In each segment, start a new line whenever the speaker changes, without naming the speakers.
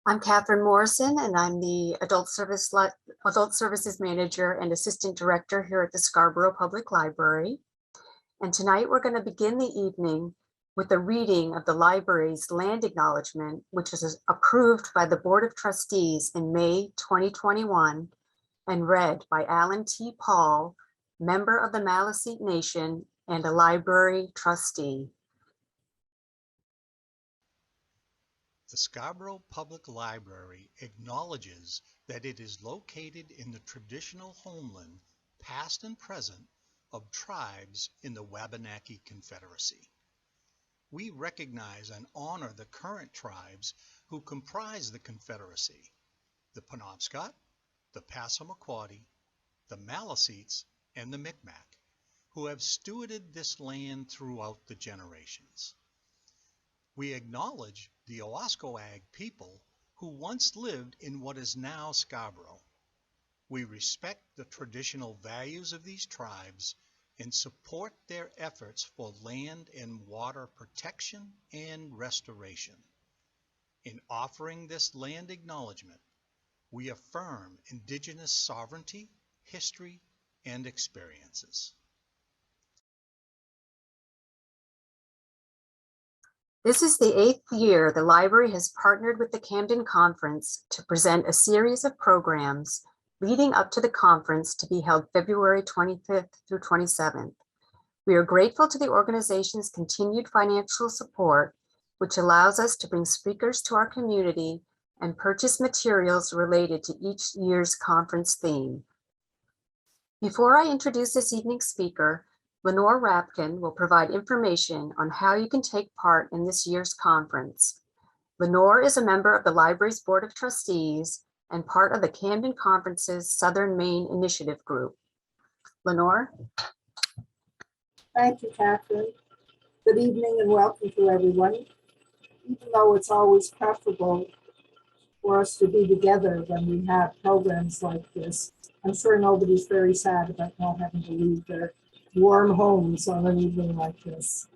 I'm Catherine Morrison, and I'm the Adult Services Manager and Assistant Director here at the Scarborough Public Library. And tonight we're going to begin the evening with a reading of the library's land acknowledgement, which was approved by the Board of Trustees in May 2021 and read by Alan T. Paul, member of the Maliseet Nation and a library trustee.
The Scarborough Public Library acknowledges that it is located in the traditional homeland, past and present, of tribes in the Wabanaki Confederacy. We recognize and honor the current tribes who comprise the Confederacy: the Penobscot, the Passamaquoddy, the Maliseets, and the Micmac, who have stewarded this land throughout the generations. We acknowledge the Owascoag people who once lived in what is now Scarborough. We respect the traditional values of these tribes and support their efforts for land and water protection and restoration. In offering this land acknowledgement, we affirm Indigenous sovereignty, history, and experiences.
This is the 8th year the library has partnered with the Camden Conference to present a series of programs leading up to the conference to be held February 25th through 27th. We are grateful to the organization's continued financial support, which allows us to bring speakers to our community and purchase materials related to each year's conference theme. Before I introduce this evening's speaker, Lenore Rapkin will provide information on how you can take part in this year's conference. Lenore is a member of the library's Board of Trustees and part of the Camden Conference's Southern Maine Initiative Group. Lenore?
Thank you, Catherine. Good evening and welcome to everyone. Even though it's always preferable for us to be together when we have programs like this, I'm sure nobody's very sad about not having to leave their warm homes on an evening like this.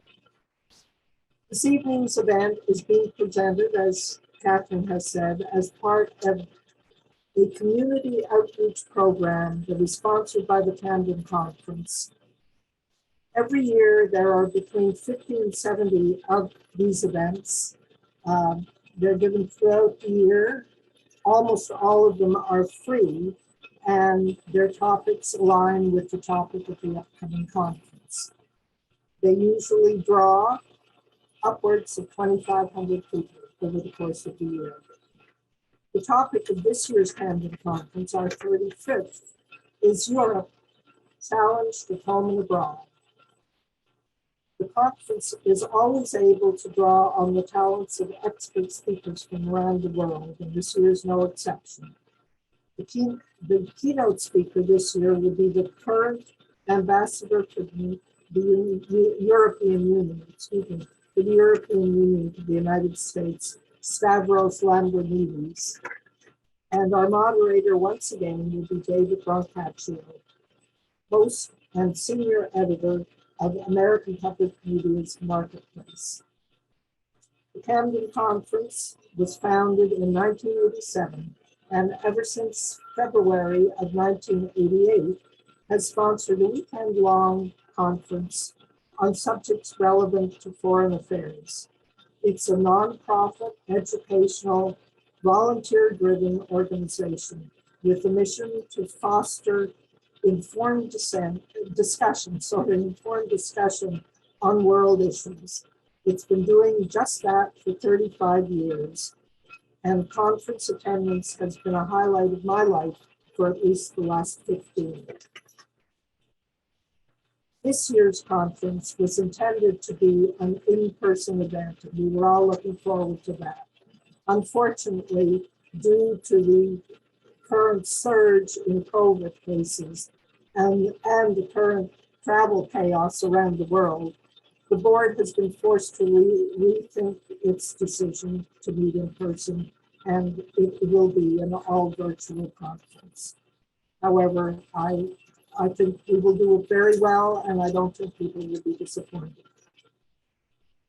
This evening's event is being presented, as Catherine has said, as part of a community outreach program that is sponsored by the Camden Conference. Every year, there are between 50 and 70 of these events. They're given throughout the year. Almost all of them are free, and their topics align with the topic of the upcoming conference. They usually draw upwards of 2,500 people over the course of the year. The topic of this year's Camden Conference, our 35th, is Europe, challenged at home and abroad. The conference is always able to draw on the talents of expert speakers from around the world, and this year is no exception. The keynote speaker this year will be the current ambassador to the European Union, to the European Union to the United States, Stavros Lambrinidis. And our moderator once again will be David Brancaccio, host and senior editor of American Public Media's Marketplace. The Camden Conference was founded in 1987, and ever since February of 1988, has sponsored a weekend-long conference on subjects relevant to foreign affairs. It's a nonprofit, educational, volunteer-driven organization with a mission to foster informed discussion on world issues. It's been doing just that for 35 years, and conference attendance has been a highlight of my life for at least the last 15. This year's conference was intended to be an in-person event, and we were all looking forward to that. Unfortunately, due to the current surge in COVID cases and the current travel chaos around the world, the board has been forced to rethink its decision to meet in person, and it will be an all virtual conference. However, I think we will do it very well, and I don't think people will be disappointed.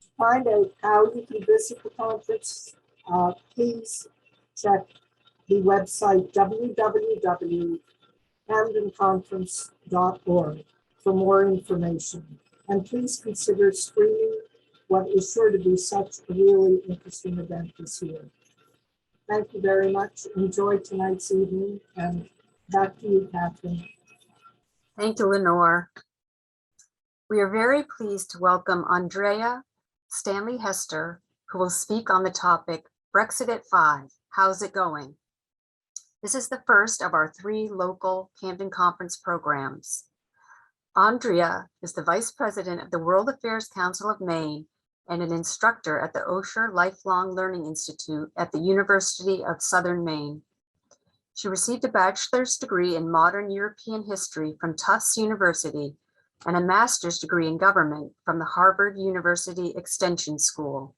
To find out how you can visit the conference, please check the website www.camdenconference.org for more information. And please consider streaming what is sure to be such a really interesting event this year. Thank you very much. Enjoy tonight's evening, and back to you, Catherine.
Thank you, Lenore. We are very pleased to welcome Andrea Stanley Hester, who will speak on the topic, Brexit at 5, how's it going? This is the first of our 3 local Camden Conference programs. Andrea is the Vice President of the World Affairs Council of Maine and an instructor at the Osher Lifelong Learning Institute at the University of Southern Maine. She received a bachelor's degree in modern European history from Tufts University and a master's degree in government from the Harvard University Extension School.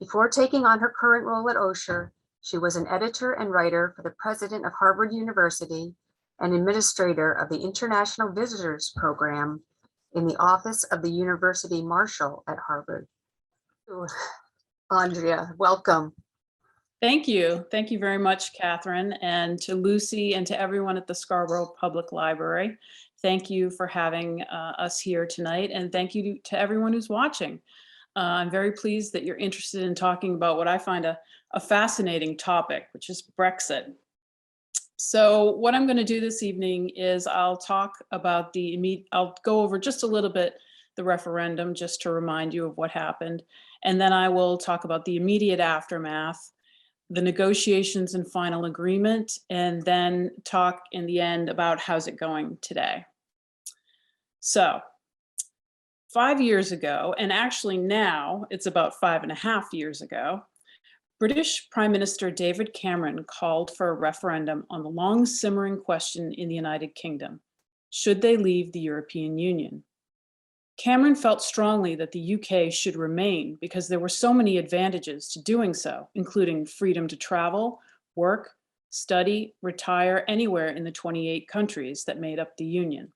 Before taking on her current role at Osher, she was an editor and writer for the president of Harvard University and administrator of the International Visitors Program in the Office of the University Marshal at Harvard. Andrea, welcome.
Thank you. Thank you very much, Catherine, and to Lucy and to everyone at the Scarborough Public Library. Thank you for having us here tonight, and thank you to everyone who's watching. I'm very pleased that you're interested in talking about what I find a fascinating topic, which is Brexit. So what I'm going to do this evening is I'll talk about I'll go over just a little bit the referendum, just to remind you of what happened. And then I will talk about the immediate aftermath, the negotiations and final agreement, and then talk in the end about how's it going today. So 5 years ago, and actually now it's about 5.5 years ago, British Prime Minister David Cameron called for a referendum on the long simmering question in the United Kingdom. Should they leave the European Union? Cameron felt strongly that the UK should remain because there were so many advantages to doing so, including freedom to travel, work, study, retire anywhere in the 28 countries that made up the Union.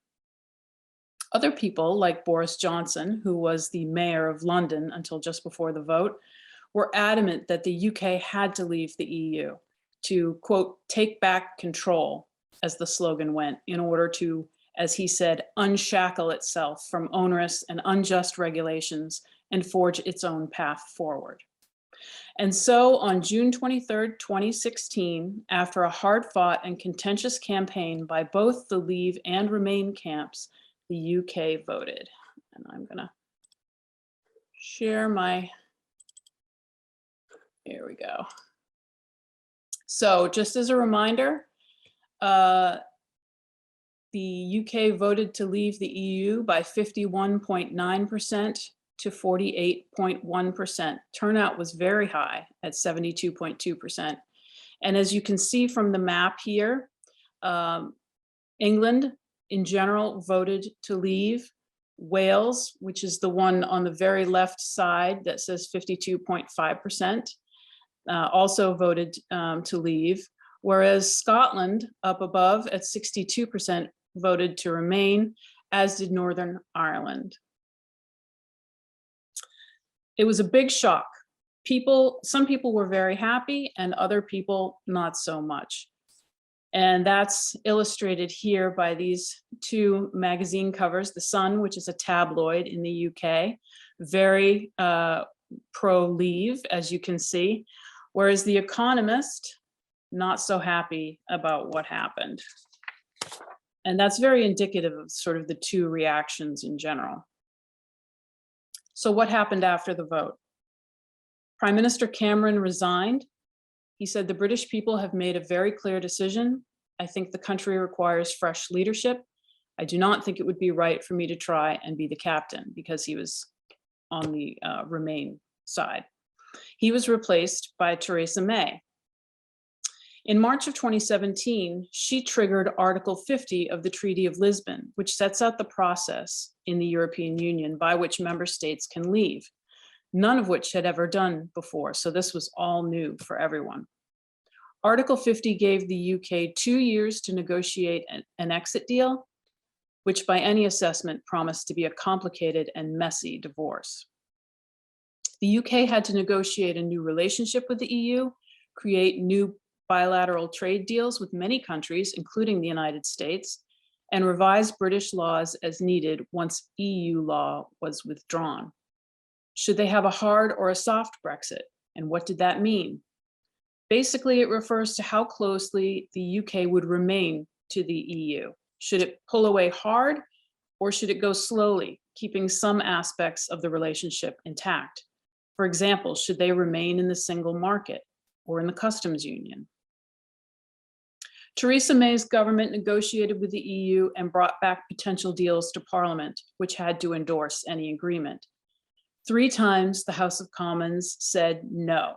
Other people, like Boris Johnson, who was the mayor of London until just before the vote, were adamant that the UK had to leave the EU to, quote, take back control, as the slogan went, in order to, as he said, unshackle itself from onerous and unjust regulations and forge its own path forward. And so on June 23rd, 2016, after a hard-fought and contentious campaign by both the Leave and Remain camps, the UK voted. And I'm gonna share my, here we go. So just as a reminder, the UK voted to leave the EU by 51.9% to 48.1%. Turnout was very high at 72.2%. And as you can see from the map here, England in general voted to leave. Wales, which is the one on the very left side that says 52.5%, also voted to leave. Whereas Scotland, up above at 62%, voted to remain, as did Northern Ireland. It was a big shock. Some people were very happy and other people not so much. And that's illustrated here by these 2 magazine covers. The Sun, which is a tabloid in the UK, very pro-leave, as you can see, whereas The Economist, not so happy about what happened. And that's very indicative of sort of the 2 reactions in general. So what happened after the vote? Prime Minister Cameron resigned. He said, the British people have made a very clear decision. I think the country requires fresh leadership. I do not think it would be right for me to try and be the captain, because he was on the Remain side. He was replaced by Theresa May. In March of 2017, she triggered Article 50 of the Treaty of Lisbon, which sets out the process in the European Union by which member states can leave, none of which had ever done before. So this was all new for everyone. Article 50 gave the UK 2 years to negotiate an exit deal, which by any assessment promised to be a complicated and messy divorce. The UK had to negotiate a new relationship with the EU, create new bilateral trade deals with many countries, including the United States, and revise British laws as needed once EU law was withdrawn. Should they have a hard or a soft Brexit? And what did that mean? Basically, it refers to how closely the UK would remain to the EU. Should it pull away hard, or should it go slowly, keeping some aspects of the relationship intact? For example, should they remain in the single market or in the customs union? Theresa May's government negotiated with the EU and brought back potential deals to Parliament, which had to endorse any agreement. 3 times the House of Commons said no.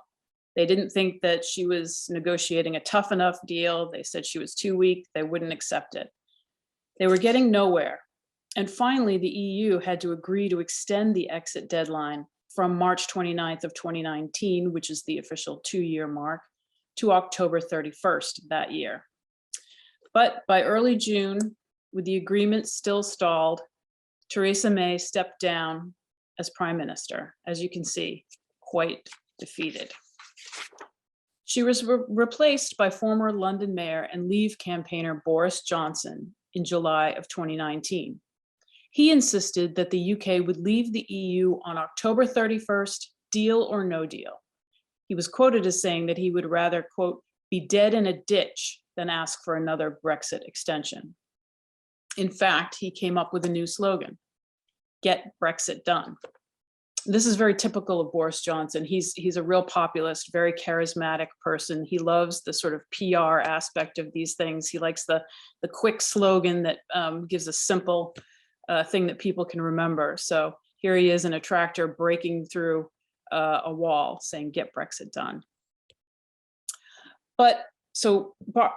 They didn't think that she was negotiating a tough enough deal. They said she was too weak. They wouldn't accept it. They were getting nowhere. And finally, the EU had to agree to extend the exit deadline from March 29th of 2019, which is the official 2-year mark, to October 31st that year. But by early June, with the agreement still stalled, Theresa May stepped down as Prime Minister, as you can see, quite defeated. She was replaced by former London Mayor and Leave campaigner Boris Johnson in July of 2019. He insisted that the UK would leave the EU on October 31st, deal or no deal. He was quoted as saying that he would rather, quote, be dead in a ditch than ask for another Brexit extension. In fact, he came up with a new slogan, get Brexit done. This is very typical of Boris Johnson. He's a real populist, very charismatic person. He loves the sort of PR aspect of these things. He likes the quick slogan that gives a simple thing that people can remember. So here he is in a tractor breaking through a wall saying, get Brexit done. But so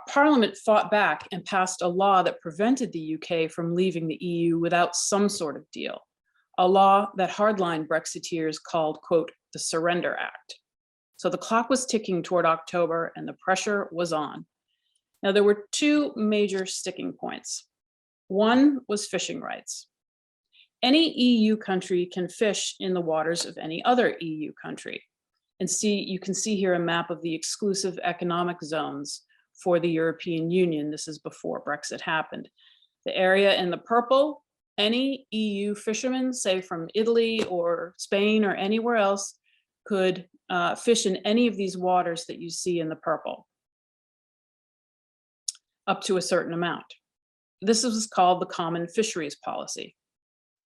Parliament fought back and passed a law that prevented the UK from leaving the EU without some sort of deal. A law that hardline Brexiteers called, quote, the Surrender Act. So the clock was ticking toward October and the pressure was on. Now there were 2 major sticking points. One was fishing rights. Any EU country can fish in the waters of any other EU country. And you can see here a map of the exclusive economic zones for the European Union. This is before Brexit happened. The area in the purple, any EU fishermen, say from Italy or Spain or anywhere else, could fish in any of these waters that you see in the purple, up to a certain amount. This was called the Common Fisheries Policy.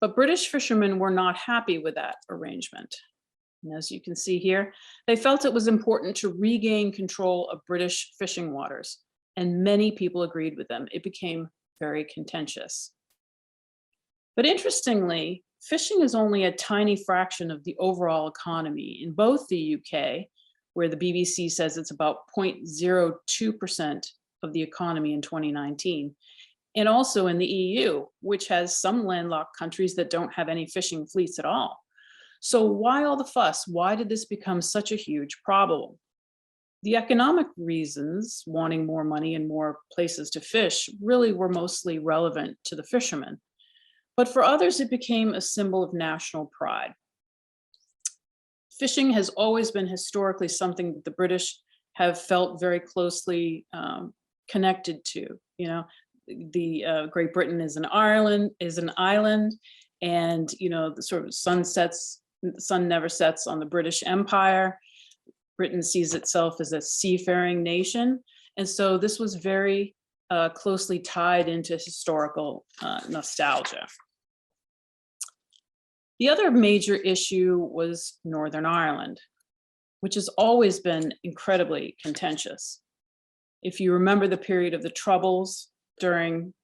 But British fishermen were not happy with that arrangement. And as you can see here, they felt it was important to regain control of British fishing waters, and many people agreed with them. It became very contentious. But interestingly, fishing is only a tiny fraction of the overall economy in both the UK, where the BBC says it's about 0.02% of the economy in 2019, and also in the EU, which has some landlocked countries that don't have any fishing fleets at all. So why all the fuss? Why did this become such a huge problem? The economic reasons, wanting more money and more places to fish, really were mostly relevant to the fishermen. But for others, it became a symbol of national pride. Fishing has always been historically something that the British have felt very closely connected to. You know, the Great Britain is an island, and you know the sort of the sun never sets on the British Empire. Britain sees itself as a seafaring nation, and so this was very closely tied into historical nostalgia. The other major issue was Northern Ireland, which has always been incredibly contentious. If you remember the period of the Troubles during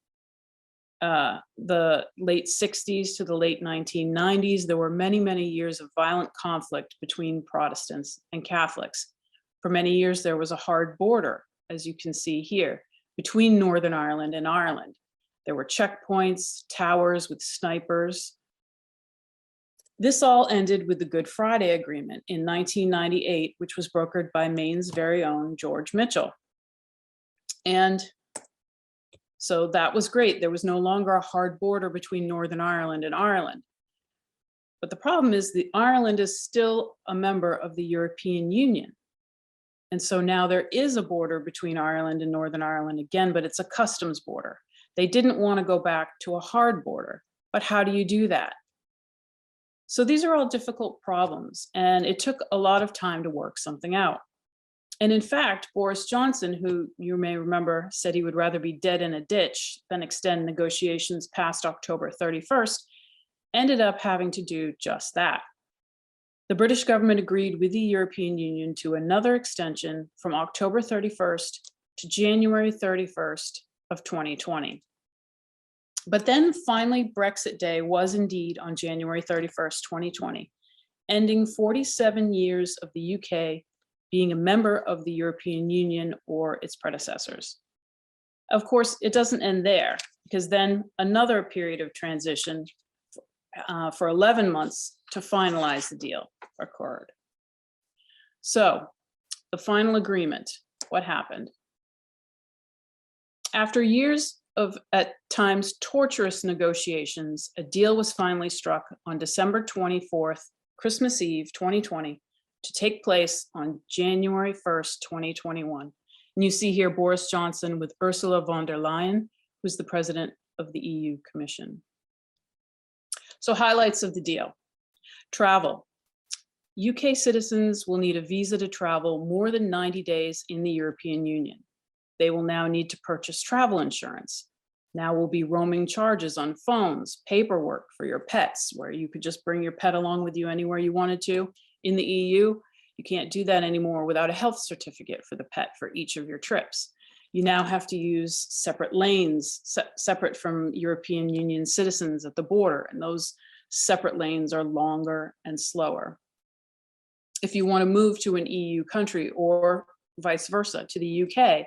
the late 60s to the late 1990s, there were many, many years of violent conflict between Protestants and Catholics. For many years, there was a hard border, as you can see here, between Northern Ireland and Ireland. There were checkpoints, towers with snipers. This all ended with the Good Friday Agreement in 1998, which was brokered by Maine's very own George Mitchell. And so that was great. There was no longer a hard border between Northern Ireland and Ireland. But the problem is that Ireland is still a member of the European Union. And so now there is a border between Ireland and Northern Ireland again, but it's a customs border. They didn't want to go back to a hard border, but how do you do that? So these are all difficult problems, and it took a lot of time to work something out. And in fact, Boris Johnson, who you may remember said he would rather be dead in a ditch than extend negotiations past October 31st, ended up having to do just that. The British government agreed with the European Union to another extension from October 31st to January 31st of 2020. But then finally, Brexit Day was indeed on January 31st, 2020, ending 47 years of the UK being a member of the European Union or its predecessors. Of course, it doesn't end there, because then another period of transition for 11 months to finalize the deal occurred. So the final agreement, what happened? After years of, at times, torturous negotiations, a deal was finally struck on December 24th, Christmas Eve, 2020, to take place on January 1st, 2021. And you see here Boris Johnson with Ursula von der Leyen, who's the president of the EU Commission. So highlights of the deal. Travel. UK citizens will need a visa to travel more than 90 days in the European Union. They will now need to purchase travel insurance. Now will be roaming charges on phones, paperwork for your pets, where you could just bring your pet along with you anywhere you wanted to. In the EU, you can't do that anymore without a health certificate for the pet for each of your trips. You now have to use separate lanes, separate from European Union citizens at the border, and those separate lanes are longer and slower. If you want to move to an EU country or vice versa to the UK,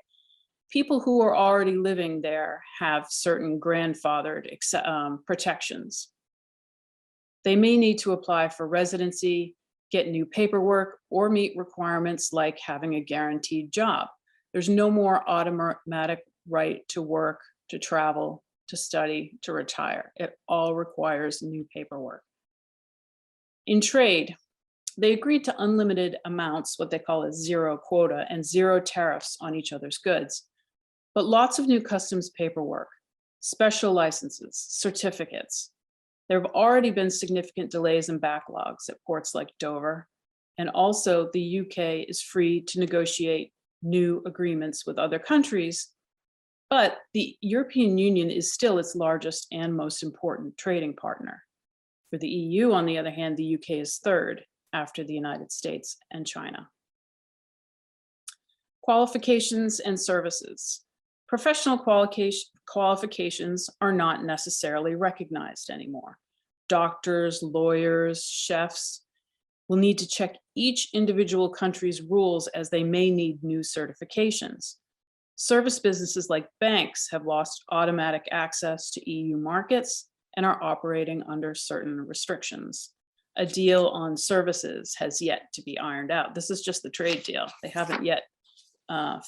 people who are already living there have certain grandfathered protections. They may need to apply for residency, get new paperwork, or meet requirements like having a guaranteed job. There's no more automatic right to work, to travel, to study, to retire. It all requires new paperwork. In trade, they agreed to unlimited amounts, what they call a zero quota, and zero tariffs on each other's goods. But lots of new customs paperwork, special licenses, certificates. There have already been significant delays and backlogs at ports like Dover, and also the UK is free to negotiate new agreements with other countries, but the European Union is still its largest and most important trading partner. For the EU, on the other hand, the UK is third after the United States and China. Qualifications and services. Professional qualifications are not necessarily recognized anymore. Doctors, lawyers, chefs will need to check each individual country's rules as they may need new certifications. Service businesses like banks have lost automatic access to EU markets and are operating under certain restrictions. A deal on services has yet to be ironed out. This is just the trade deal. They haven't yet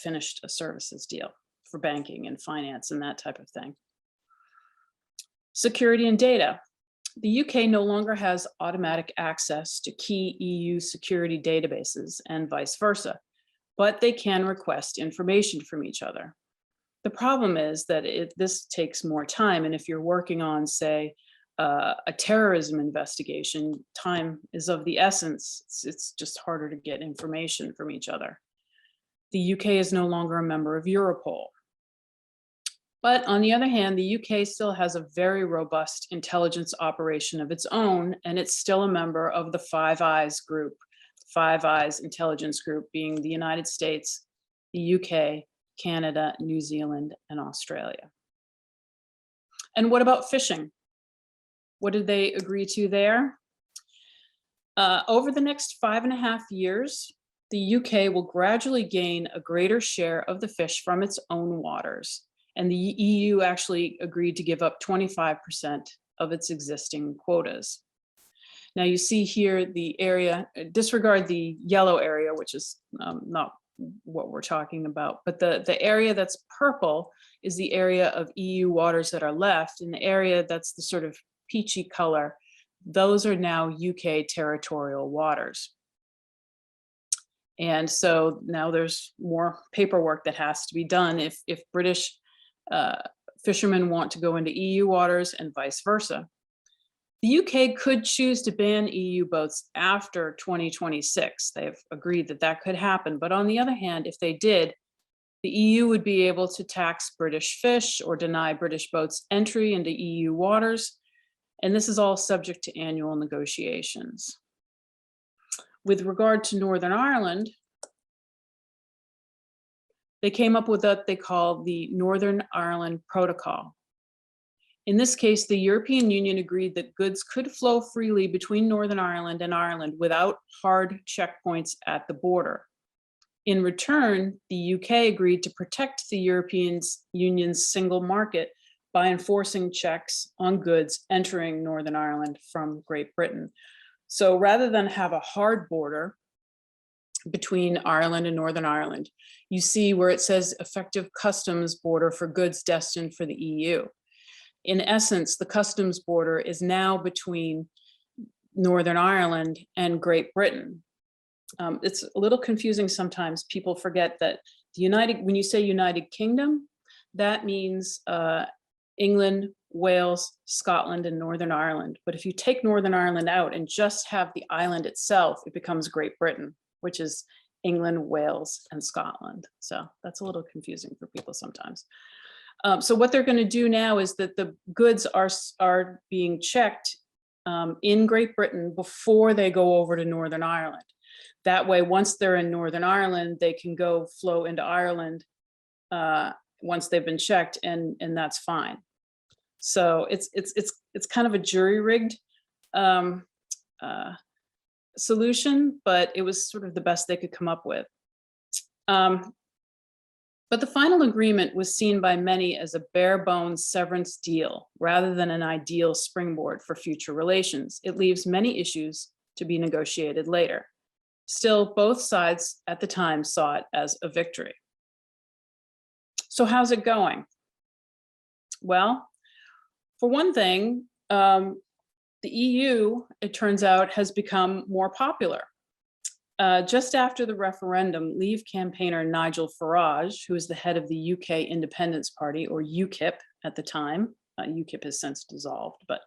finished a services deal for banking and finance and that type of thing. Security and data. The UK no longer has automatic access to key EU security databases and vice versa, but they can request information from each other. The problem is that this takes more time, and if you're working on, say, a terrorism investigation, time is of the essence. It's just harder to get information from each other. The UK is no longer a member of Europol. But on the other hand, the UK still has a very robust intelligence operation of its own, and it's still a member of the Five Eyes group. Five Eyes intelligence group being the United States, the UK, Canada, New Zealand, and Australia. And what about fishing? What did they agree to there? Over the next 5.5 years, the UK will gradually gain a greater share of the fish from its own waters. And the EU actually agreed to give up 25% of its existing quotas. Now you see here the area, disregard the yellow area, which is not what we're talking about, but the area that's purple is the area of EU waters that are left, and the area that's the sort of peachy color, those are now UK territorial waters. And so now there's more paperwork that has to be done if British fishermen want to go into EU waters and vice versa. The UK could choose to ban EU boats after 2026. They've agreed that that could happen. But on the other hand, if they did, the EU would be able to tax British fish or deny British boats entry into EU waters. And this is all subject to annual negotiations. With regard to Northern Ireland, they came up with what they call the Northern Ireland Protocol. In this case, the European Union agreed that goods could flow freely between Northern Ireland and Ireland without hard checkpoints at the border. In return, the UK agreed to protect the European Union's single market by enforcing checks on goods entering Northern Ireland from Great Britain. So rather than have a hard border between Ireland and Northern Ireland, you see where it says effective customs border for goods destined for the EU. In essence, the customs border is now between Northern Ireland and Great Britain. It's a little confusing sometimes. People forget that when you say United Kingdom, that means England, Wales, Scotland, and Northern Ireland. But if you take Northern Ireland out and just have the island itself, it becomes Great Britain, which is England, Wales, and Scotland. So that's a little confusing for people sometimes. So what they're going to do now is that the goods are being checked in Great Britain before they go over to Northern Ireland. That way, once they're in Northern Ireland, they can go flow into Ireland once they've been checked, and that's fine. So it's kind of a jury-rigged solution, but it was sort of the best they could come up with. But the final agreement was seen by many as a bare-bones severance deal rather than an ideal springboard for future relations. It leaves many issues to be negotiated later. Still, both sides at the time saw it as a victory. So how's it going? Well, for one thing, the EU, it turns out, has become more popular. Just after the referendum, Leave campaigner Nigel Farage, who is the head of the UK Independence Party, or UKIP at the time, UKIP has since dissolved, but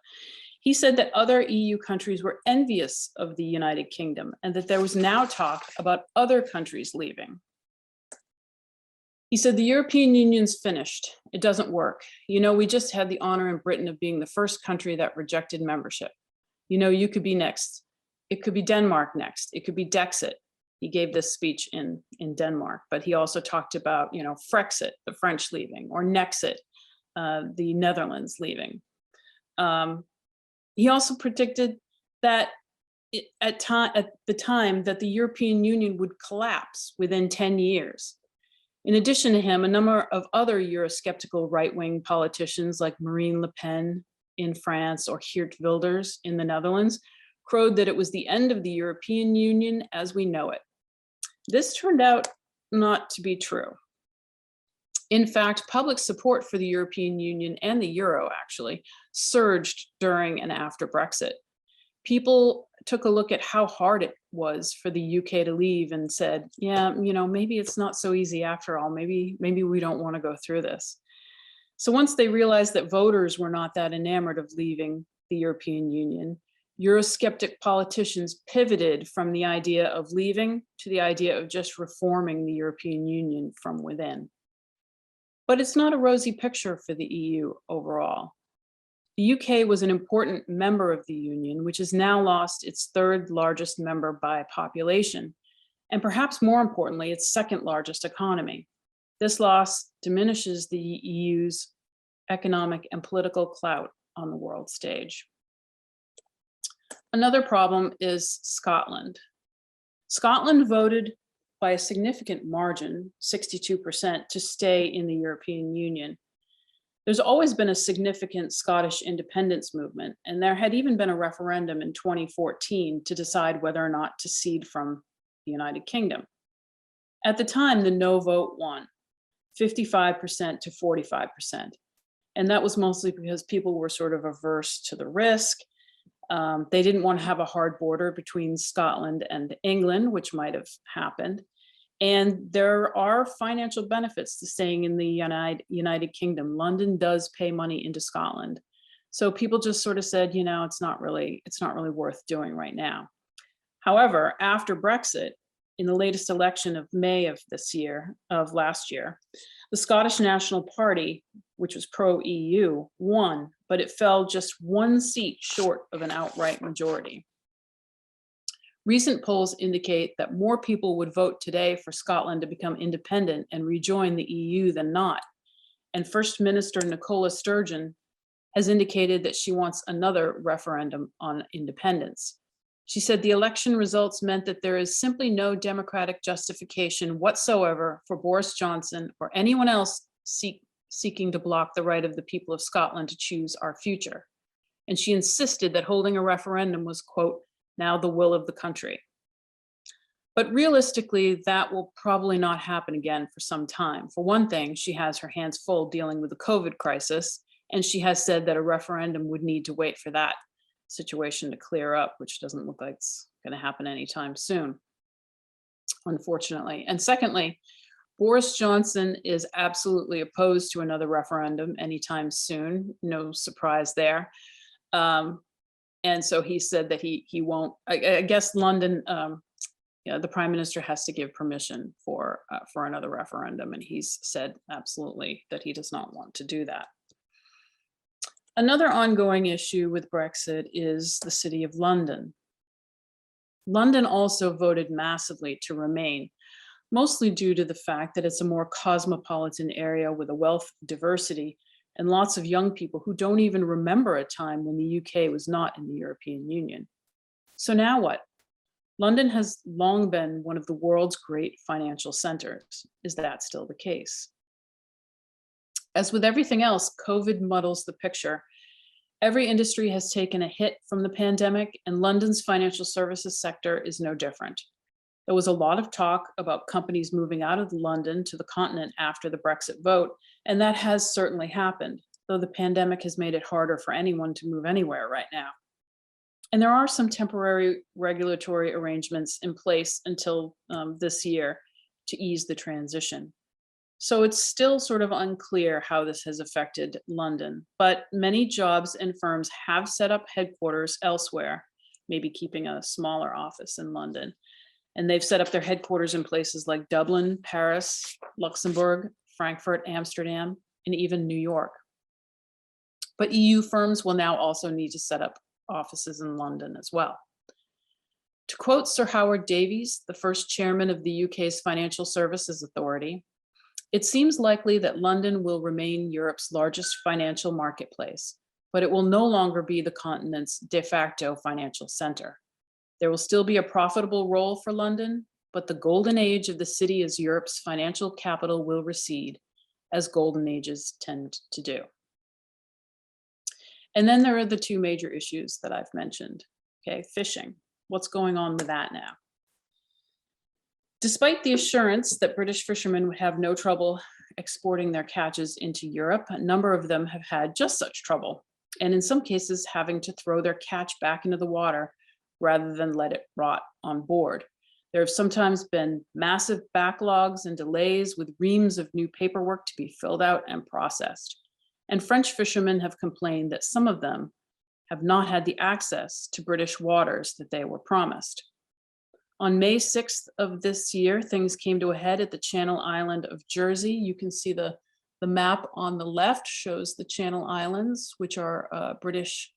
he said that other EU countries were envious of the United Kingdom and that there was now talk about other countries leaving. He said, the European Union's finished. It doesn't work. You know, we just had the honor in Britain of being the first country that rejected membership. You know, you could be next. It could be Denmark next. It could be Dexit. He gave this speech in Denmark, but he also talked about, you know, Frexit, the French leaving, or Nexit, the Netherlands leaving. He also predicted that at the time that the European Union would collapse within 10 years. In addition to him, a number of other Eurosceptical right-wing politicians like Marine Le Pen in France or Geert Wilders in the Netherlands crowed that it was the end of the European Union as we know it. This turned out not to be true. In fact, public support for the European Union and the euro actually surged during and after Brexit. People took a look at how hard it was for the UK to leave and said, yeah, you know, maybe it's not so easy after all. Maybe we don't want to go through this. So once they realized that voters were not that enamored of leaving the European Union, Eurosceptic politicians pivoted from the idea of leaving to the idea of just reforming the European Union from within. But it's not a rosy picture for the EU overall. The UK was an important member of the Union, which has now lost its third largest member by population, and perhaps more importantly, its second largest economy. This loss diminishes the EU's economic and political clout on the world stage. Another problem is Scotland. Scotland voted by a significant margin, 62%, to stay in the European Union. There's always been a significant Scottish independence movement, and there had even been a referendum in 2014 to decide whether or not to cede from the United Kingdom. At the time, the no vote won, 55% to 45%. And that was mostly because people were sort of averse to the risk. They didn't want to have a hard border between Scotland and England, which might have happened. And there are financial benefits to staying in the United Kingdom. London does pay money into Scotland. So people just sort of said, you know, it's not really worth doing right now. However, after Brexit, in the latest election of May of last year, the Scottish National Party, which was pro-EU, won, but it fell just one seat short of an outright majority. Recent polls indicate that more people would vote today for Scotland to become independent and rejoin the EU than not. And First Minister Nicola Sturgeon has indicated that she wants another referendum on independence. She said the election results meant that there is simply no democratic justification whatsoever for Boris Johnson or anyone else seeking to block the right of the people of Scotland to choose our future. And she insisted that holding a referendum was, quote, now the will of the country. But realistically, that will probably not happen again for some time. For one thing, she has her hands full dealing with the COVID crisis, and she has said that a referendum would need to wait for that situation to clear up, which doesn't look like it's going to happen anytime soon, unfortunately. And secondly, Boris Johnson is absolutely opposed to another referendum anytime soon. No surprise there. And so he said that he won't. I guess London, the Prime Minister has to give permission for another referendum, and he's said absolutely that he does not want to do that. Another ongoing issue with Brexit is the City of London. London also voted massively to remain, mostly due to the fact that it's a more cosmopolitan area with a wealth of diversity and lots of young people who don't even remember a time when the UK was not in the European Union. So now what? London has long been one of the world's great financial centers. Is that still the case? As with everything else, COVID muddles the picture. Every industry has taken a hit from the pandemic, and London's financial services sector is no different. There was a lot of talk about companies moving out of London to the continent after the Brexit vote, and that has certainly happened, though the pandemic has made it harder for anyone to move anywhere right now. And there are some temporary regulatory arrangements in place until this year to ease the transition. So it's still sort of unclear how this has affected London, but many jobs and firms have set up headquarters elsewhere, maybe keeping a smaller office in London. And they've set up their headquarters in places like Dublin, Paris, Luxembourg, Frankfurt, Amsterdam, and even New York. But EU firms will now also need to set up offices in London as well. To quote Sir Howard Davies, the first chairman of the UK's Financial Services Authority, it seems likely that London will remain Europe's largest financial marketplace, but it will no longer be the continent's de facto financial center. There will still be a profitable role for London, but the golden age of the city as Europe's financial capital will recede, as golden ages tend to do. And then there are the two major issues that I've mentioned. Okay, fishing. What's going on with that now? Despite the assurance that British fishermen would have no trouble exporting their catches into Europe, a number of them have had just such trouble, and in some cases having to throw their catch back into the water rather than let it rot on board. There have sometimes been massive backlogs and delays with reams of new paperwork to be filled out and processed. And French fishermen have complained that some of them have not had the access to British waters that they were promised. On May 6th of this year, things came to a head at the Channel Island of Jersey. You can see the map on the left shows the Channel Islands, which are British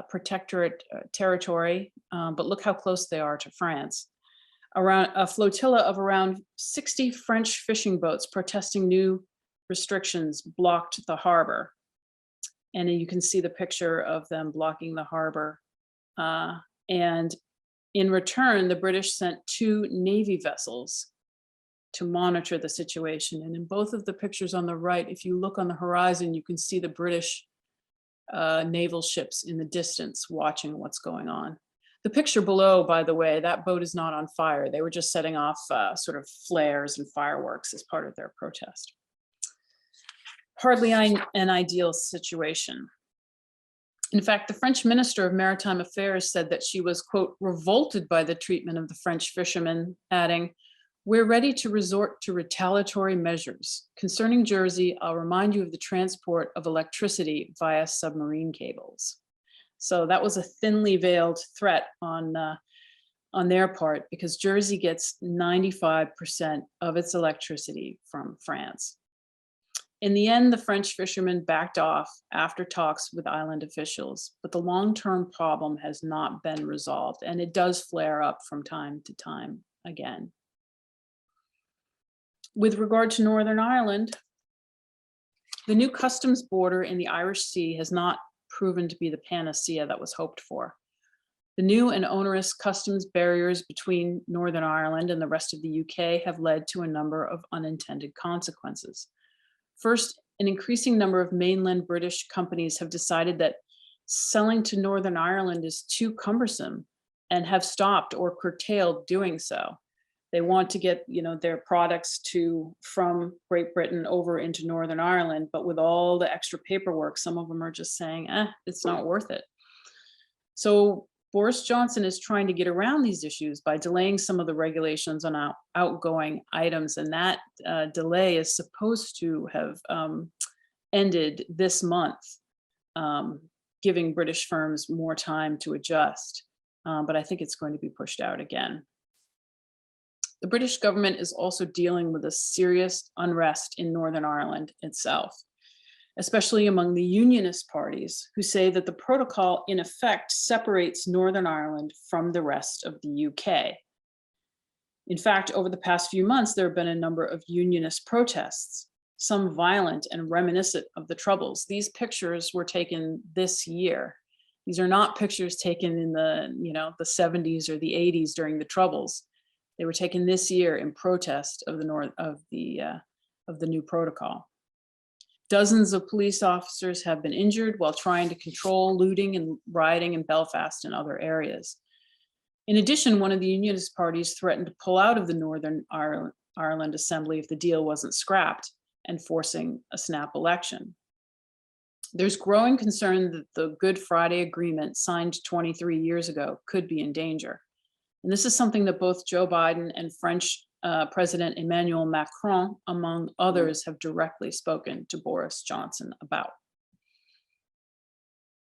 protectorate territory, but look how close they are to France. Around a flotilla of around 60 French fishing boats protesting new restrictions blocked the harbor. And you can see the picture of them blocking the harbor. And in return, the British sent 2 Navy vessels to monitor the situation. And in both of the pictures on the right, if you look on the horizon, you can see the British naval ships in the distance watching what's going on. The picture below, by the way, that boat is not on fire. They were just setting off sort of flares and fireworks as part of their protest. Hardly an ideal situation. In fact, the French Minister of Maritime Affairs said that she was, quote, revolted by the treatment of the French fishermen, adding, "We're ready to resort to retaliatory measures. Concerning Jersey, I'll remind you of the transport of electricity via submarine cables." So that was a thinly veiled threat on their part, because Jersey gets 95% of its electricity from France. In the end, the French fishermen backed off after talks with island officials, but the long-term problem has not been resolved, and it does flare up from time to time again. With regard to Northern Ireland, the new customs border in the Irish Sea has not proven to be the panacea that was hoped for. The new and onerous customs barriers between Northern Ireland and the rest of the UK have led to a number of unintended consequences. First, an increasing number of mainland British companies have decided that selling to Northern Ireland is too cumbersome and have stopped or curtailed doing so. They want to get, their products from Great Britain over into Northern Ireland, but with all the extra paperwork, some of them are just saying, it's not worth it. So Boris Johnson is trying to get around these issues by delaying some of the regulations on outgoing items, and that delay is supposed to have ended this month, giving British firms more time to adjust, but I think it's going to be pushed out again. The British government is also dealing with a serious unrest in Northern Ireland itself, especially among the unionist parties, who say that the protocol in effect separates Northern Ireland from the rest of the UK. In fact, over the past few months, there have been a number of unionist protests, some violent and reminiscent of the Troubles. These pictures were taken this year. These are not pictures taken in the 70s or the 80s during the Troubles. They were taken this year in protest of the new protocol. Dozens of police officers have been injured while trying to control looting and rioting in Belfast and other areas. In addition, one of the unionist parties threatened to pull out of the Northern Ireland Assembly if the deal wasn't scrapped, and forcing a snap election. There's growing concern that the Good Friday Agreement signed 23 years ago could be in danger. And this is something that both Joe Biden and French President Emmanuel Macron, among others, have directly spoken to Boris Johnson about.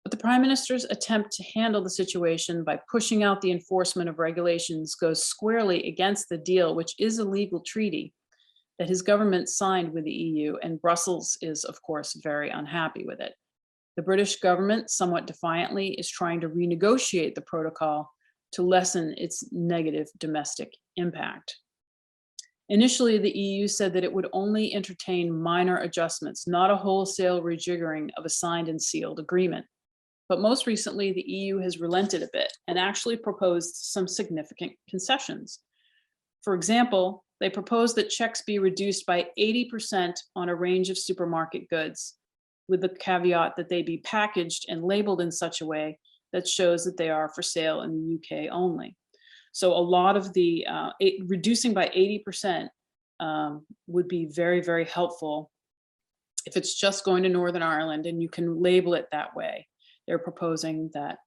But the Prime Minister's attempt to handle the situation by pushing out the enforcement of regulations goes squarely against the deal, which is a legal treaty that his government signed with the EU, and Brussels is, of course, very unhappy with it. The British government, somewhat defiantly, is trying to renegotiate the protocol to lessen its negative domestic impact. Initially, the EU said that it would only entertain minor adjustments, not a wholesale rejiggering of a signed and sealed agreement. But most recently, the EU has relented a bit and actually proposed some significant concessions. For example, they proposed that checks be reduced by 80% on a range of supermarket goods, with the caveat that they be packaged and labeled in such a way that shows that they are for sale in the UK only. So a lot of the reducing by 80% would be very, very helpful if it's just going to Northern Ireland and you can label it that way. They're proposing that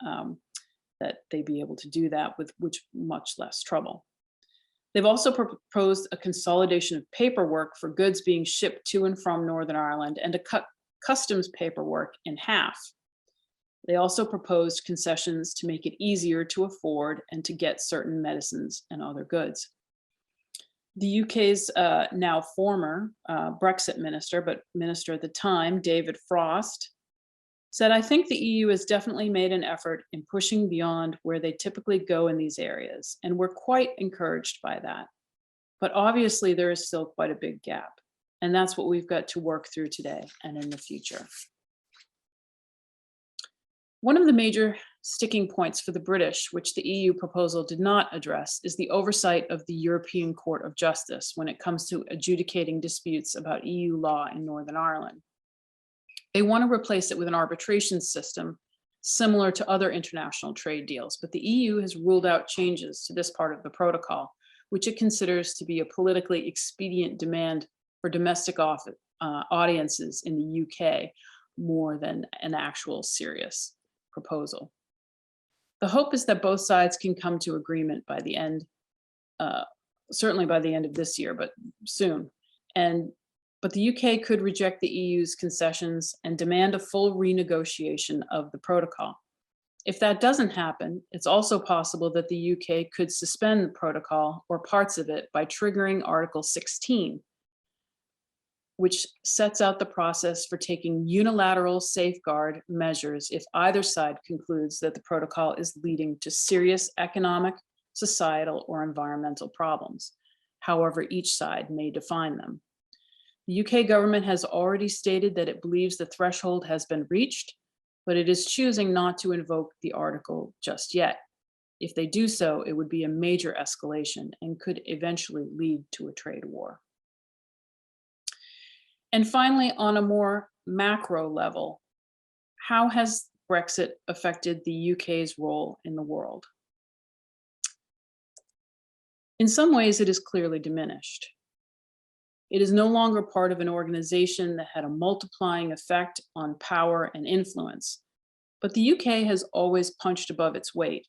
that they be able to do that with much less trouble. They've also proposed a consolidation of paperwork for goods being shipped to and from Northern Ireland, and to cut customs paperwork in half. They also proposed concessions to make it easier to afford and to get certain medicines and other goods. The UK's now former Brexit minister, but minister at the time, David Frost, said, "I think the EU has definitely made an effort in pushing beyond where they typically go in these areas, and we're quite encouraged by that. But obviously there is still quite a big gap, and that's what we've got to work through today and in the future." One of the major sticking points for the British, which the EU proposal did not address, is the oversight of the European Court of Justice when it comes to adjudicating disputes about EU law in Northern Ireland. They want to replace it with an arbitration system similar to other international trade deals, but the EU has ruled out changes to this part of the protocol, which it considers to be a politically expedient demand for domestic audiences in the UK more than an actual serious proposal. The hope is that both sides can come to agreement by the end, certainly by the end of this year, but soon. But the UK could reject the EU's concessions and demand a full renegotiation of the protocol. If that doesn't happen, it's also possible that the UK could suspend the protocol or parts of it by triggering Article 16, which sets out the process for taking unilateral safeguard measures if either side concludes that the protocol is leading to serious economic, societal, or environmental problems, however each side may define them. The UK government has already stated that it believes the threshold has been reached, but it is choosing not to invoke the article just yet. If they do so, it would be a major escalation and could eventually lead to a trade war. And finally, on a more macro level, how has Brexit affected the UK's role in the world? In some ways, it is clearly diminished. It is no longer part of an organization that had a multiplying effect on power and influence, but the UK has always punched above its weight.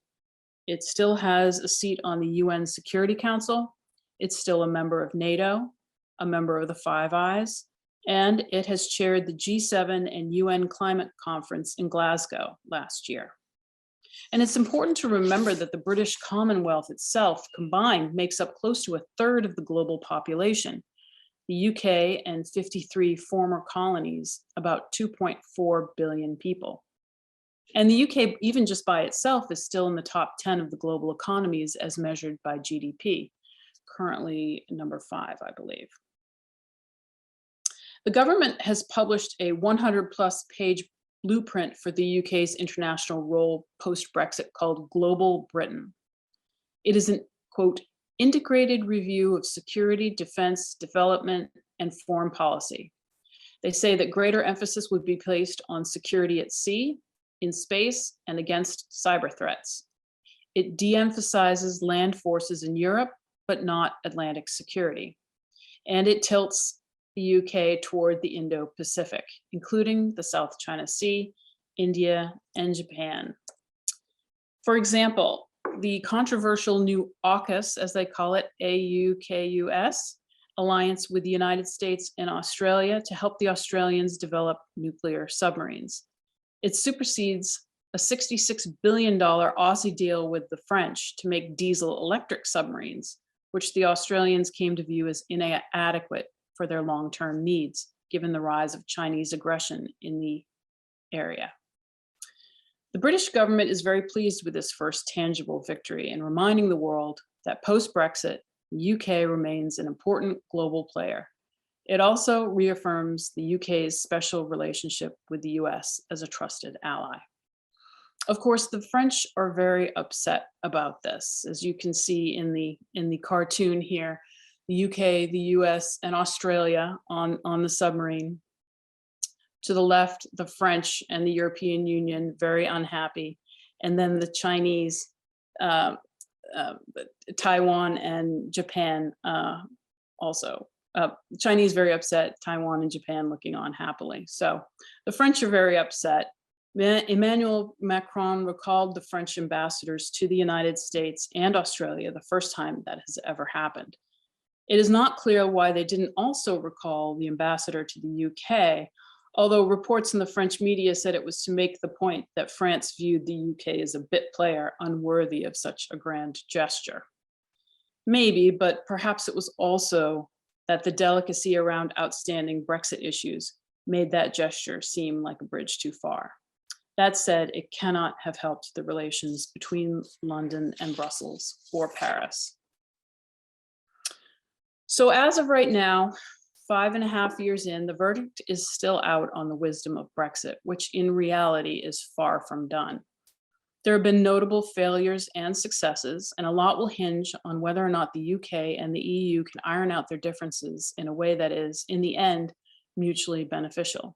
It still has a seat on the UN Security Council. It's still a member of NATO, a member of the Five Eyes, and it has chaired the G7 and UN Climate Conference in Glasgow last year. And it's important to remember that the British Commonwealth itself combined makes up close to a third of the global population. The UK and 53 former colonies, about 2.4 billion people. And the UK, even just by itself, is still in the top 10 of the global economies as measured by GDP, currently number 5, I believe. The government has published a 100+ page blueprint for the UK's international role post-Brexit called Global Britain. It is an, quote, integrated review of security, defense, development, and foreign policy. They say that greater emphasis would be placed on security at sea, in space, and against cyber threats. It de-emphasizes land forces in Europe, but not Atlantic security. And it tilts the UK toward the Indo-Pacific, including the South China Sea, India, and Japan. For example, the controversial new AUKUS, as they call it, AUKUS, alliance with the United States and Australia to help the Australians develop nuclear submarines. It supersedes a $66 billion Aussie deal with the French to make diesel electric submarines, which the Australians came to view as inadequate for their long-term needs, given the rise of Chinese aggression in the area. The British government is very pleased with this first tangible victory and reminding the world that post-Brexit, the UK remains an important global player. It also reaffirms the UK's special relationship with the US as a trusted ally. Of course, the French are very upset about this. As you can see in the cartoon here, the UK, the US, and Australia on the submarine. To the left, the French and the European Union, very unhappy. And then the Chinese, Taiwan and Japan also. Chinese very upset, Taiwan and Japan looking on happily. So the French are very upset. Emmanuel Macron recalled the French ambassadors to the United States and Australia the first time that has ever happened. It is not clear why they didn't also recall the ambassador to the UK, although reports in the French media said it was to make the point that France viewed the UK as a bit player unworthy of such a grand gesture. Maybe, but perhaps it was also that the delicacy around outstanding Brexit issues made that gesture seem like a bridge too far. That said, it cannot have helped the relations between London and Brussels or Paris. So as of right now, 5.5 years in, the verdict is still out on the wisdom of Brexit, which in reality is far from done. There have been notable failures and successes, and a lot will hinge on whether or not the UK and the EU can iron out their differences in a way that is, in the end, mutually beneficial.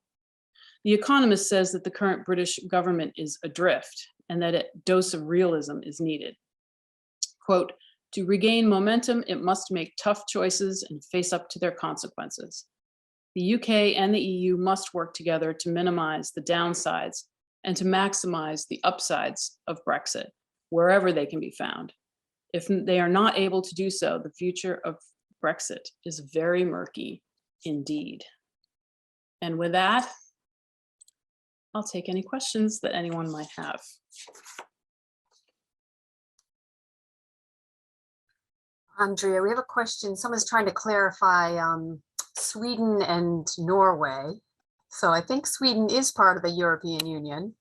The Economist says that the current British government is adrift and that a dose of realism is needed. Quote, to regain momentum, it must make tough choices and face up to their consequences. The UK and the EU must work together to minimize the downsides and to maximize the upsides of Brexit wherever they can be found. If they are not able to do so, the future of Brexit is very murky indeed. And with that, I'll take any questions that anyone might have.
Andrea, we have a question. Someone's trying to clarify Sweden and Norway. So I think Sweden is part of the European Union,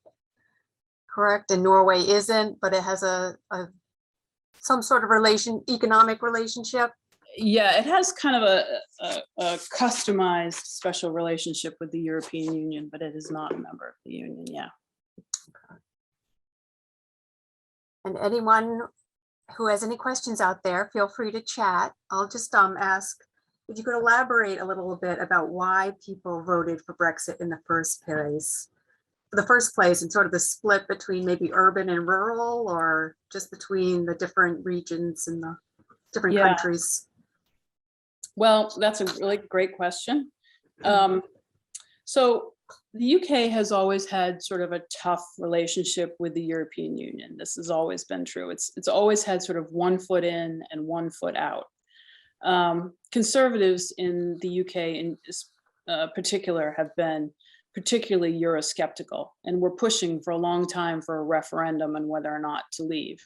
correct? And Norway isn't, but it has some sort of economic relationship.
Yeah, it has kind of a customized special relationship with the European Union, but it is not a member of the Union, yeah.
Okay. And anyone who has any questions out there, feel free to chat. I'll just ask if you could elaborate a little bit about why people voted for Brexit in the first place. And sort of the split between maybe urban and rural, or just between the different regions and the different countries.
Well, that's a really great question. So the UK has always had sort of a tough relationship with the European Union. This has always been true. It's always had sort of one foot in and one foot out. Conservatives in the UK in particular have been particularly Eurosceptical, and were pushing for a long time for a referendum on whether or not to leave.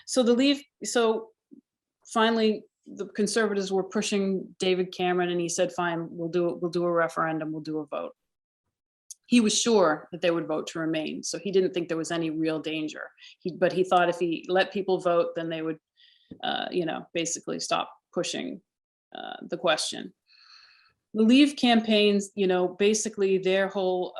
So finally, the Conservatives were pushing David Cameron, and he said, fine, we'll do a referendum, we'll do a vote. He was sure that they would vote to remain, so he didn't think there was any real danger. But he thought if he let people vote, then they would, basically stop pushing the question. The Leave campaigns, basically their whole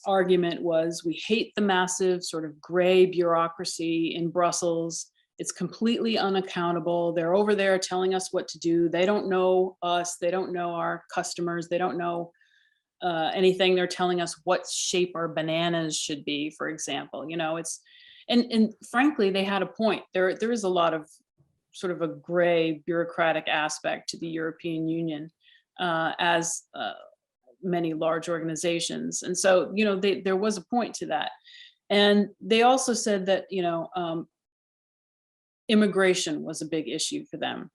argument was, we hate the massive sort of gray bureaucracy in Brussels. It's completely unaccountable. They're over there telling us what to do. They don't know us. They don't know our customers. They don't know anything. They're telling us what shape our bananas should be, for example. And frankly, they had a point. There is a lot of sort of a gray bureaucratic aspect to the European Union, as many large organizations. And so, there was a point to that. And they also said that, immigration was a big issue for them.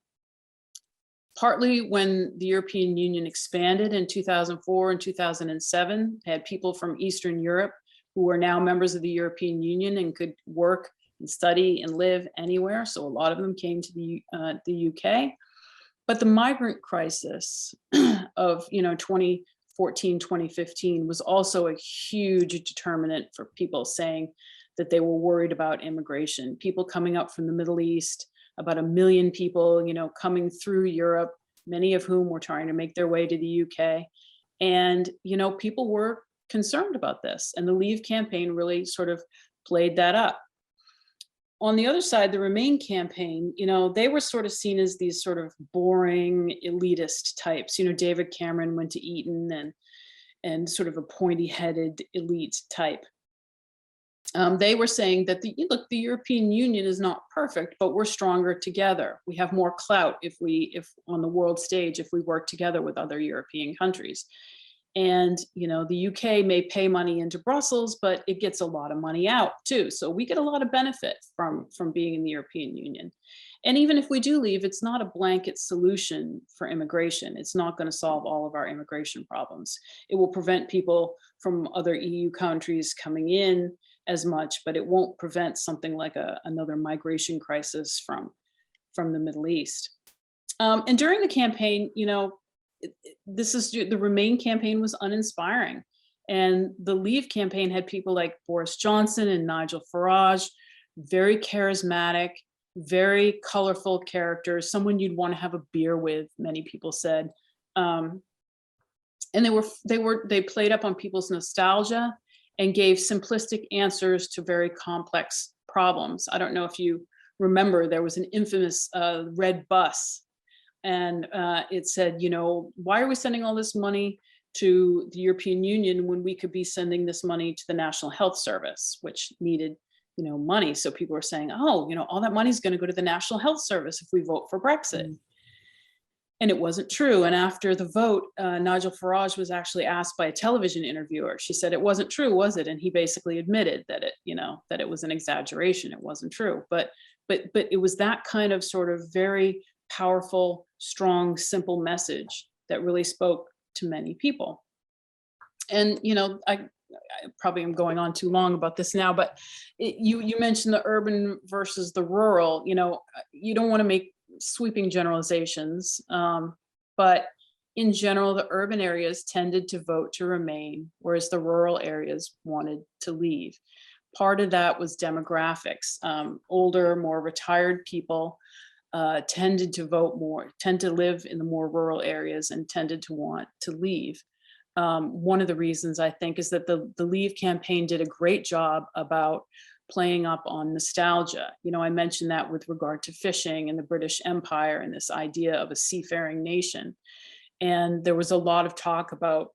Partly when the European Union expanded in 2004 and 2007, had people from Eastern Europe who were now members of the European Union and could work and study and live anywhere. So a lot of them came to the UK. But the migrant crisis of 2014, 2015 was also a huge determinant for people saying that they were worried about immigration. People coming up from the Middle East, about 1 million people, coming through Europe, many of whom were trying to make their way to the UK. And, people were concerned about this. And the Leave campaign really sort of played that up. On the other side, the Remain campaign, they were sort of seen as these sort of boring elitist types. David Cameron went to Eton and sort of a pointy-headed elite type. They were saying that the European Union is not perfect, but we're stronger together. We have more clout if on the world stage, if we work together with other European countries. And, the UK may pay money into Brussels, but it gets a lot of money out too. So we get a lot of benefit from being in the European Union. And even if we do leave, it's not a blanket solution for immigration. It's not going to solve all of our immigration problems. It will prevent people from other EU countries coming in as much, but it won't prevent something like another migration crisis from the Middle East. And during the campaign, the Remain campaign was uninspiring. And the Leave campaign had people like Boris Johnson and Nigel Farage, very charismatic, very colorful characters, someone you'd want to have a beer with, many people said. And they played up on people's nostalgia and gave simplistic answers to very complex problems. I don't know if you remember, there was an infamous red bus, and it said, why are we sending all this money to the European Union when we could be sending this money to the National Health Service, which needed, money. So people were saying, oh, all that money is going to go to the National Health Service if we vote for Brexit. And it wasn't true. And after the vote, Nigel Farage was actually asked by a television interviewer. She said, "It wasn't true, was it?" And he basically admitted that that it was an exaggeration. It wasn't true. But it was that kind of sort of very powerful, strong, simple message that really spoke to many people. And I probably am going on too long about this now, but you mentioned the urban versus the rural. You don't want to make sweeping generalizations, but in general, the urban areas tended to vote to remain, whereas the rural areas wanted to leave. Part of that was demographics. Older, more retired people tended to vote more, tend to live in the more rural areas, and tended to want to leave. One of the reasons, I think, is that the Leave campaign did a great job about playing up on nostalgia. I mentioned that with regard to fishing and the British Empire and this idea of a seafaring nation. And there was a lot of talk about,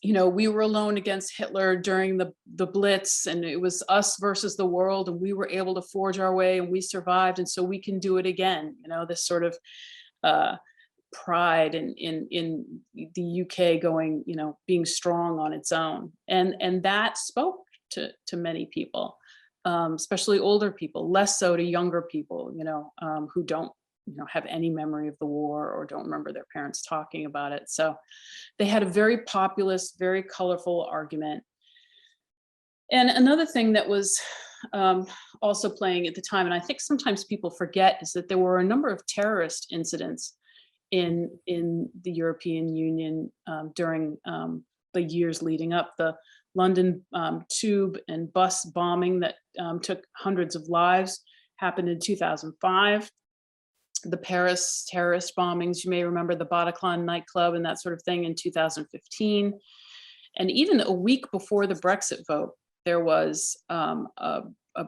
we were alone against Hitler during the Blitz, and it was us versus the world, and we were able to forge our way, and we survived, and so we can do it again. This sort of pride in the UK going, being strong on its own. And that spoke to many people, especially older people, less so to younger people, who don't, have any memory of the war or don't remember their parents talking about it. So they had a very populist, very colorful argument. And another thing that was also playing at the time, and I think sometimes people forget, is that there were a number of terrorist incidents in the European Union during the years leading up. The London tube and bus bombing that took hundreds of lives happened in 2005. The Paris terrorist bombings, you may remember the Bataclan nightclub and that sort of thing, in 2015. And even a week before the Brexit vote, there was a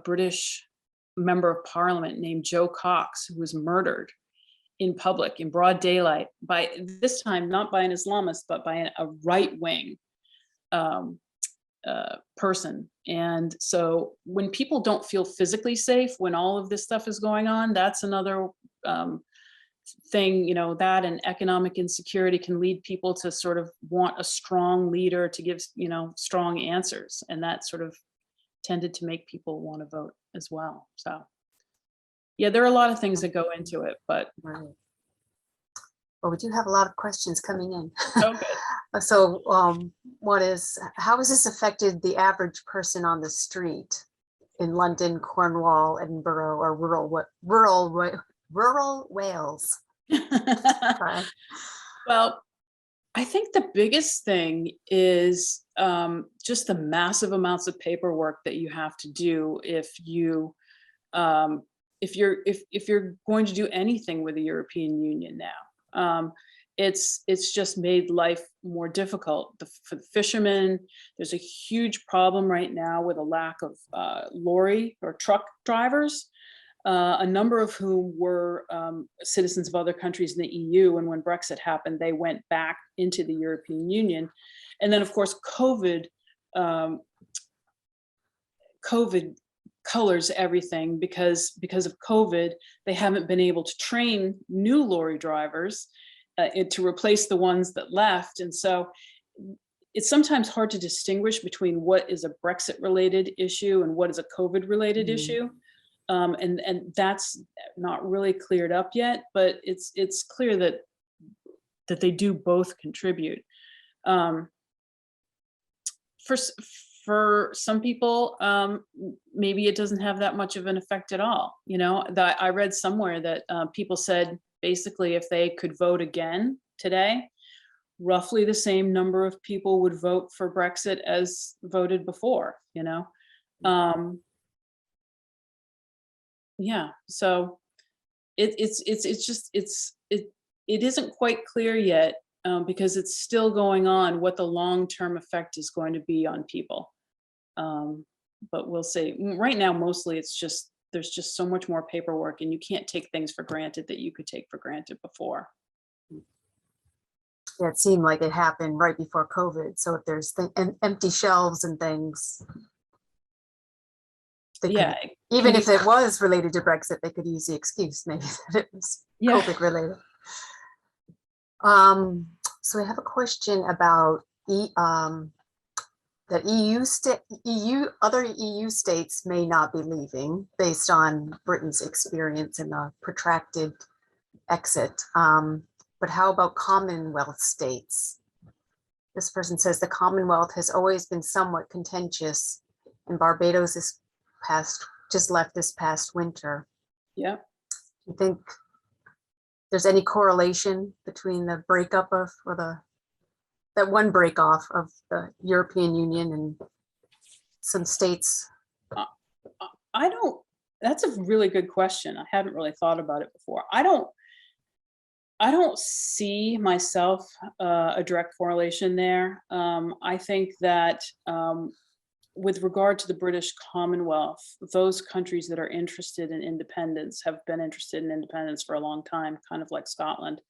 British member of parliament named Joe Cox, who was murdered in public, in broad daylight, by, this time not by an Islamist, but by a right-wing person. And so when people don't feel physically safe when all of this stuff is going on, that's another thing. That and economic insecurity can lead people to sort of want a strong leader to give strong answers, and that sort of tended to make people want to vote as well. So yeah, there are a lot of things that go into it, but
Right. Well, we do have a lot of questions coming in.
okay.
So one is, how has this affected the average person on the street in London, Cornwall, Edinburgh, or rural Wales? Sorry.
Well, I think the biggest thing is just the massive amounts of paperwork that you have to do if you're going to do anything with the European Union now. It's just made life more difficult for the fishermen. There's a huge problem right now with a lack of lorry or truck drivers, a number of whom were citizens of other countries in the EU. And when Brexit happened, they went back into the European Union. And then, of course, COVID colors everything, because of COVID, they haven't been able to train new lorry drivers to replace the ones that left. And so it's sometimes hard to distinguish between what is a Brexit related issue and what is a COVID related issue. And that's not really cleared up yet, but it's clear that they do both contribute. For some people, maybe it doesn't have that much of an effect at all. That I read somewhere that people said basically if they could vote again today, roughly the same number of people would vote for Brexit as voted before. Yeah, so it isn't quite clear yet, because it's still going on what the long-term effect is going to be on people. But we'll see. Right now, mostly there's just so much more paperwork, and you can't take things for granted that you could take for granted before.
Yeah, it seemed like it happened right before COVID. So if there's empty shelves and things,
Yeah,
even if it was related to Brexit, they could use the excuse maybe that it was COVID related. So I have a question about that other EU states may not be leaving based on Britain's experience in a protracted exit. But how about Commonwealth states? This person says the Commonwealth has always been somewhat contentious, and Barbados just left this past winter.
Yeah.
Do you think there's any correlation between the breakup of, or that one break off of the European Union and some states?
I don't, that's a really good question. I hadn't really thought about it before. I don't see myself a direct correlation there. I think that with regard to the British Commonwealth, those countries that are interested in independence have been interested in independence for a long time, kind of like Scotland.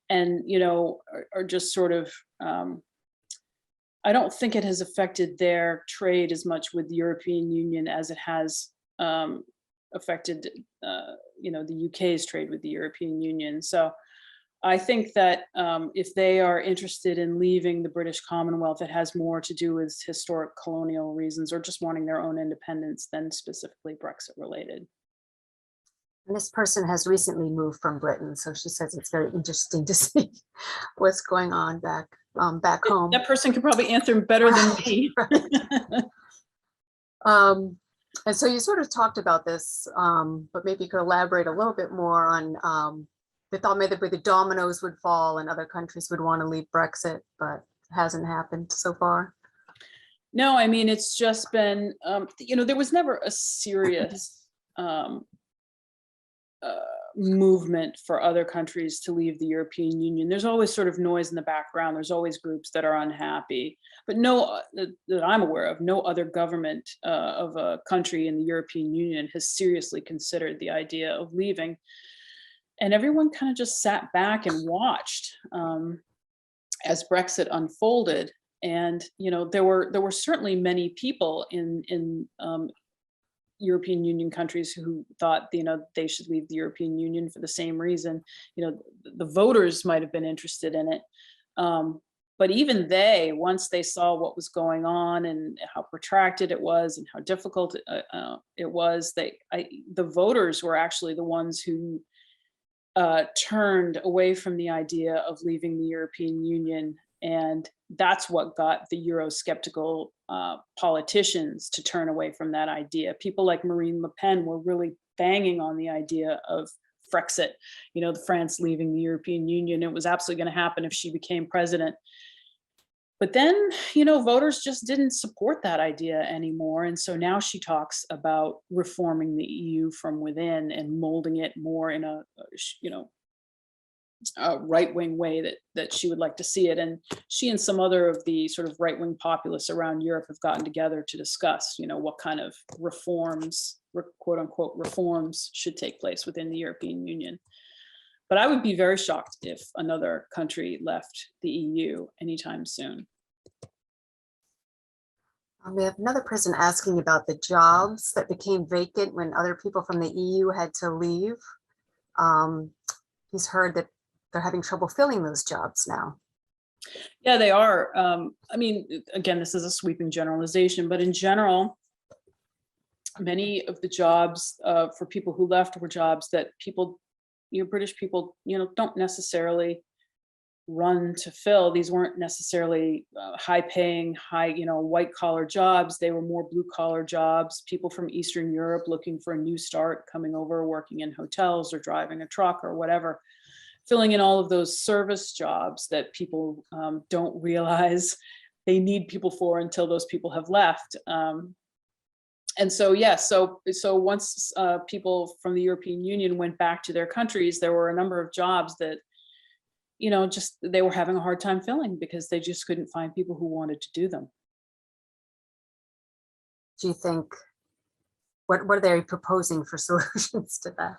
And, you know, are just sort of, I don't think it has affected their trade as much with the European Union as it has affected, you know, the UK's trade with the European Union. So I think that if they are interested in leaving the British Commonwealth, it has more to do with historic colonial reasons or just wanting their own independence than specifically Brexit related.
And this person has recently moved from Britain, so she says it's very interesting to see what's going on back home.
That person could probably answer better than me.
And so you sort of talked about this, but maybe you could elaborate a little bit more on they thought maybe the dominoes would fall and other countries would want to leave Brexit, but it hasn't happened so far.
No, I mean, it's just been, you know, there was never a serious movement for other countries to leave the European Union. There's always sort of noise in the background. There's always groups that are unhappy, but no, that I'm aware of, no other government of a country in the European Union has seriously considered the idea of leaving. And everyone kind of just sat back and watched as Brexit unfolded. And, you know, there were certainly many people in European Union countries who thought, you know, they should leave the European Union for the same reason. You know, the voters might have been interested in it. But even they, once they saw what was going on and how protracted it was and how difficult it was, the voters were actually the ones who turned away from the idea of leaving the European Union. And that's what got the Eurosceptical politicians to turn away from that idea. People like Marine Le Pen were really banging on the idea of Frexit, you know, France leaving the European Union. It was absolutely going to happen if she became president. But then, you know, voters just didn't support that idea anymore. And so now she talks about reforming the EU from within and molding it more in a, you know, a right-wing way that she would like to see it. And she and some other of the sort of right-wing populists around Europe have gotten together to discuss, you know, what kind of reforms, quote unquote, reforms should take place within the European Union. But I would be very shocked if another country left the EU anytime soon.
We have another person asking about the jobs that became vacant when other people from the EU had to leave. He's heard that they're having trouble filling those jobs now.
Yeah, they are. I mean, again, this is a sweeping generalization, but in general, many of the jobs for people who left were jobs that people, you know, British people, you know, don't necessarily run to fill. These weren't necessarily high-paying, you know, white-collar jobs. They were more blue-collar jobs. People from Eastern Europe looking for a new start, coming over, working in hotels or driving a truck or whatever, filling in all of those service jobs that people don't realize they need people for until those people have left. And so, yes, so once people from the European Union went back to their countries, there were a number of jobs that, you know, just they were having a hard time filling because they just couldn't find people who wanted to do them.
Do you think, what are they proposing for solutions to that?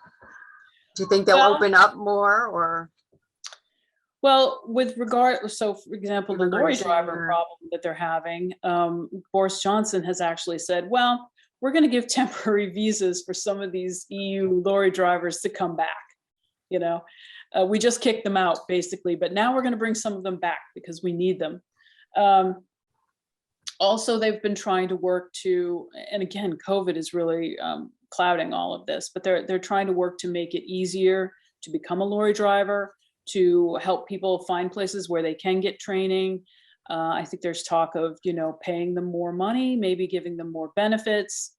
Do you think they'll open up more, or?
Well, with regard, so for example, the lorry driver problem that they're having, Boris Johnson has actually said, well, we're going to give temporary visas for some of these EU lorry drivers to come back. you know. We just kicked them out basically, but now we're going to bring some of them back because we need them. Also, they've been trying to work to, and again, COVID is really clouding all of this, but they're trying to work to make it easier to become a lorry driver, to help people find places where they can get training. I think there's talk of, paying them more money, maybe giving them more benefits.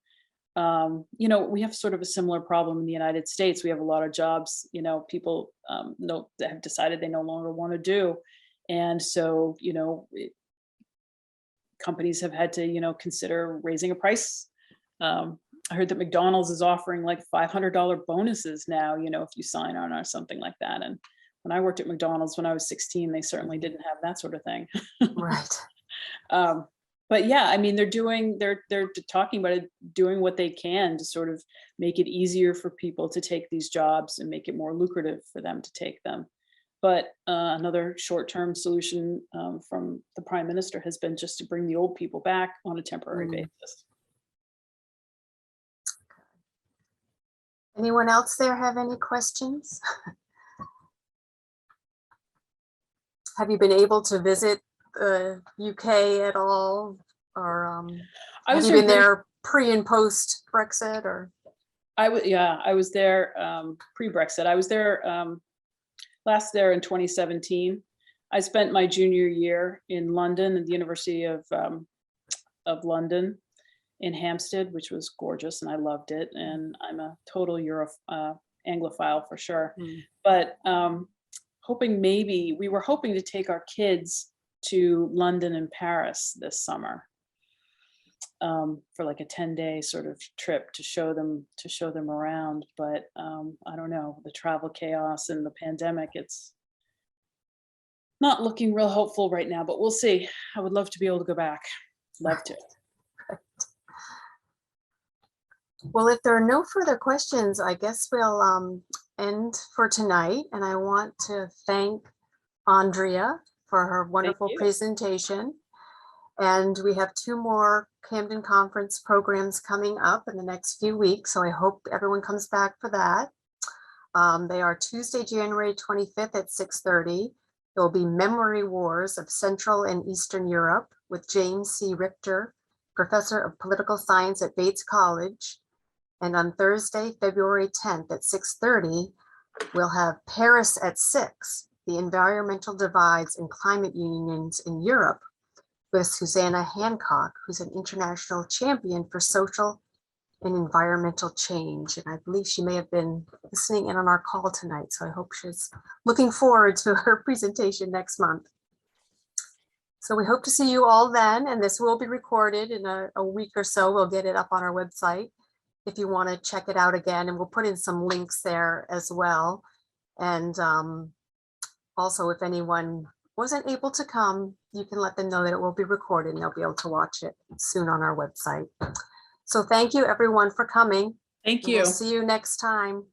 We have sort of a similar problem in the United States. We have a lot of jobs, people that have decided they no longer want to do. And so, companies have had to, consider raising a price. I heard that McDonald's is offering like $500 bonuses now, if you sign on or something like that. And when I worked at McDonald's when I was 16, they certainly didn't have that sort of thing.
Right.
But yeah, I mean, they're talking about it, doing what they can to sort of make it easier for people to take these jobs and make it more lucrative for them to take them. But another short-term solution from the Prime Minister has been just to bring the old people back on a temporary basis.
Anyone else there have any questions? Have you been able to visit the UK at all? Or have you been there pre and post Brexit? Or
I was there pre-Brexit. I was there last there in 2017. I spent my junior year in London at the University of London in Hampstead, which was gorgeous, and I loved it. And I'm a total Anglophile for sure. But we were hoping to take our kids to London and Paris this summer for like a 10-day sort of trip to show them around. But I don't know, the travel chaos and the pandemic, it's not looking real hopeful right now, but we'll see. I would love to be able to go back. Love to.
well, if there are no further questions, I guess we'll end for tonight. And I want to thank Andrea for her wonderful presentation. And we have 2 more Camden Conference programs coming up in the next few weeks. So I hope everyone comes back for that. They are Tuesday, January 25th at 6:30. There will be Memory Wars of Central and Eastern Europe with James C. Richter, Professor of Political Science at Bates College. And on Thursday, February 10th at 6:30, we'll have Paris at 6, the Environmental Divides and Climate Unions in Europe, with Susanna Hancock, who's an international champion for social and environmental change. And I believe she may have been listening in on our call tonight. So I hope she's looking forward to her presentation next month. So we hope to see you all then. And this will be recorded in a week or so. We'll get it up on our website if you want to check it out again. And we'll put in some links there as well. And also, if anyone wasn't able to come, you can let them know that it will be recorded and they'll be able to watch it soon on our website. So thank you everyone for coming.
Thank
And
you.
we'll see you next time.